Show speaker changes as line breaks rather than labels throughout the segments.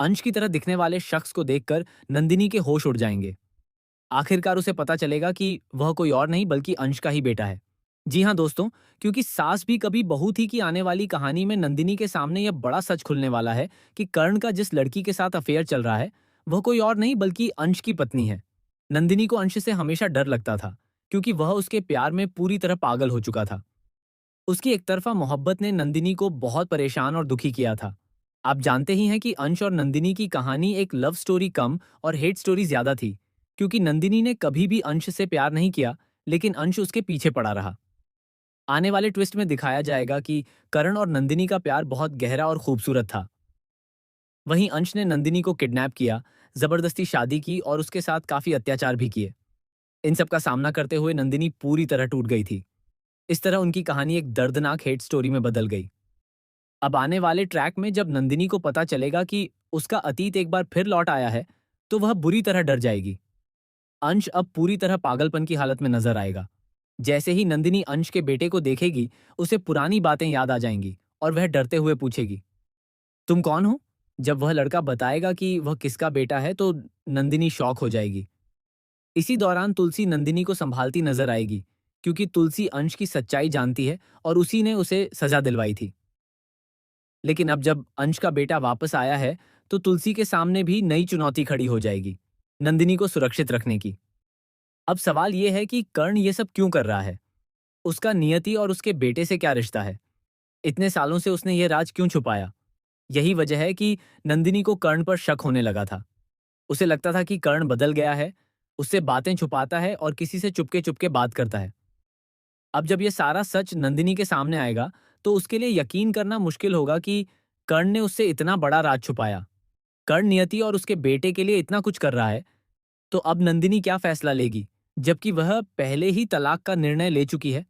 अंश की तरह दिखने वाले शख्स को देखकर नंदिनी के होश उड़ जाएंगे। आखिरकार उसे पता चलेगा कि वह कोई और नहीं बल्कि अंश का ही बेटा है। जी हाँ दोस्तों, क्योंकि सास भी कभी बहू थी कि आने वाली कहानी में नंदिनी के सामने यह बड़ा सच खुलने वाला है कि कर्ण का जिस लड़की के साथ अफेयर चल रहा है वह कोई और नहीं बल्कि अंश की पत्नी है। नंदिनी को अंश से हमेशा डर लगता था, क्योंकि वह उसके प्यार में पूरी तरह पागल हो चुका था। उसकी एकतरफा मोहब्बत ने नंदिनी को बहुत परेशान और दुखी किया था। आप जानते ही हैं कि अंश और नंदिनी की कहानी एक लव स्टोरी कम और हेट स्टोरी ज्यादा थी, क्योंकि नंदिनी ने कभी भी अंश से प्यार नहीं किया, लेकिन अंश उसके पीछे पड़ा रहा। आने वाले ट्विस्ट में दिखाया जाएगा कि करण और नंदिनी का प्यार बहुत गहरा और खूबसूरत था। वहीं अंश ने नंदिनी को किडनैप किया, जबरदस्ती शादी की और उसके साथ काफी अत्याचार भी किए। इन सब का सामना करते हुए नंदिनी पूरी तरह टूट गई थी। इस तरह उनकी कहानी एक दर्दनाक हेट स्टोरी में बदल गई। अब आने वाले ट्रैक में जब नंदिनी को पता चलेगा कि उसका अतीत एक बार फिर लौट आया है, तो वह बुरी तरह डर जाएगी। अंश अब पूरी तरह पागलपन की हालत में नजर आएगा। जैसे ही नंदिनी अंश के बेटे को देखेगी, उसे पुरानी बातें याद आ जाएंगी और वह डरते हुए पूछेगी, तुम कौन हो? जब वह लड़का बताएगा कि वह किसका बेटा है, तो नंदिनी शॉक हो जाएगी। इसी दौरान तुलसी नंदिनी को संभालती नजर आएगी, क्योंकि तुलसी अंश की सच्चाई जानती है और उसी ने उसे सजा दिलवाई थी। लेकिन अब जब अंश का बेटा वापस आया है, तो तुलसी के सामने भी नई चुनौती खड़ी हो जाएगी, नंदिनी को सुरक्षित रखने की। अब सवाल यह है कि कर्ण ये सब क्यों कर रहा है? उसका नियति और उसके बेटे से क्या रिश्ता है? इतने सालों से उसने ये राज क्यों छुपाया? यही वजह है कि नंदिनी को कर्ण पर शक होने लगा था। उसे लगता था कि कर्ण बदल गया है, उससे बातें छुपाता है और किसी से चुपके चुपके बात करता है। अब जब ये सारा सच नंदिनी के सामने आएगा, तो उसके लिए यकीन करना मुश्किल होगा कि कर्ण ने उससे इतना बड़ा राज छुपाया। कर्ण नियति और उसके बेटे के लिए इतना कुछ कर रहा है, तो अब नंदिनी क्या फैसला लेगी, जबकि वह पहले ही तलाक का निर्णय ले चुकी है?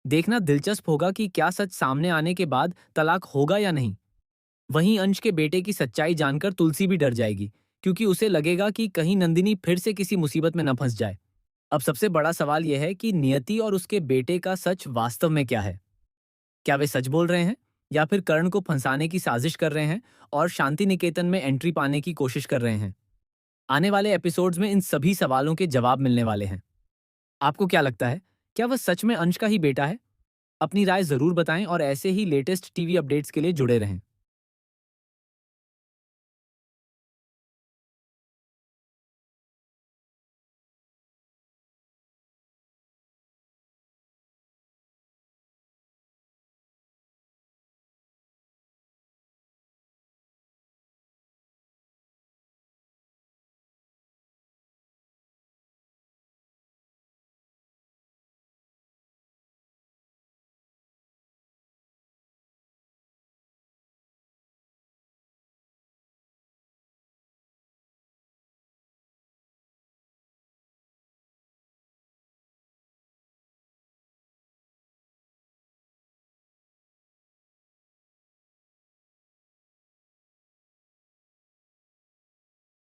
देखना दिलचस्प होगा कि क्या सच सामने आने के बाद तलाक होगा या नहीं। वहीं अंश के बेटे की सच्चाई जानकर तुलसी भी डर जाएगी, क्योंकि उसे लगेगा कि कहीं नंदिनी फिर से किसी मुसीबत में न फंस जाए। अब सबसे बड़ा सवाल यह है कि नियति और उसके बेटे का सच वास्तव में क्या है? क्या वे सच बोल रहे हैं, या फिर कर्ण को फंसाने की साजिश कर रहे हैं और शांति निकेतन में एंट्री पाने की कोशिश कर रहे हैं? आने वाले एपिसोड्स में इन सभी सवालों के जवाब मिलने वाले हैं। आपको क्या लगता है, क्या वह सच में अंश का ही बेटा है? अपनी राय जरूर बताएं और ऐसे ही लेटेस्ट टीवी अपडेट्स के लिए जुड़े रहें।